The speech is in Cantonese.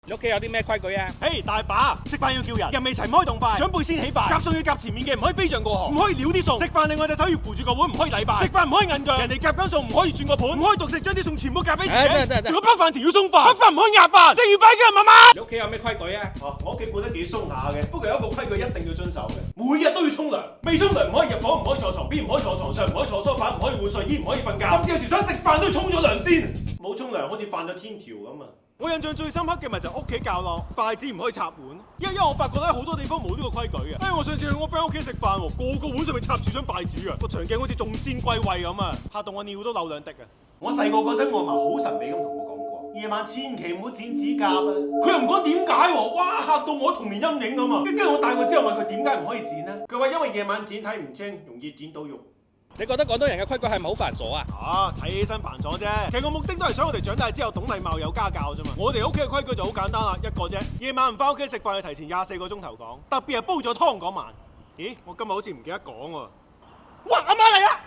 你屋企有啲咩規矩啊？嘿，大把！食飯要叫人，人未齊唔可以動筷，長輩先起筷，夾餸要夾前面嘅，唔可以飛象過河，唔可以撩啲餸。食飯另外隻手要扶住個碗，唔可以禮拜。食飯唔可以硬腳，人哋夾緊餸唔可以轉個盤，唔可以獨食將啲餸全部夾俾自己。仲有包飯前要鬆飯，包飯唔可以壓飯，食完飯叫人媽媽。你屋企有咩規矩啊？我屋企管得幾鬆下嘅，不過有一個規矩一定要遵守嘅，每日都要沖涼。未沖涼唔可以入房，唔可以坐床邊，唔可以坐床上，唔可以坐梳化，唔可以換睡衣，唔可以瞓覺，甚至有時想食飯都要沖咗涼先。冇沖涼好似犯咗天條咁啊！我印象最深刻嘅咪就屋企教落筷子唔可以插碗，因為我發覺咧好多地方冇呢個規矩嘅。我上次去我 friend 屋企食飯喎，個碗上面插住張筷子嘅，個長鏡好似眾仙歸位咁啊，嚇到我尿都漏兩滴啊！我細個嗰陣，我阿嫲好神秘咁同我講過，夜晚千祈唔好剪指甲啊！佢又唔講點解喎，哇嚇到我童年陰影咁啊！跟住我大個之後問佢點解唔可以剪呢？佢話因為夜晚剪睇唔清，容易剪到肉。你覺得廣東人嘅規矩係咪好繁瑣啊？睇起身繁瑣啫，其實個目的都係想我哋長大之後懂禮貌有家教啫嘛。我哋屋企嘅規矩就好簡單啦，一個啫，夜晚唔翻屋企食飯要提前24個鐘頭講，特別係煲咗湯嗰晚。咦，我今日好似唔記得講喎。哇！阿媽嚟啊！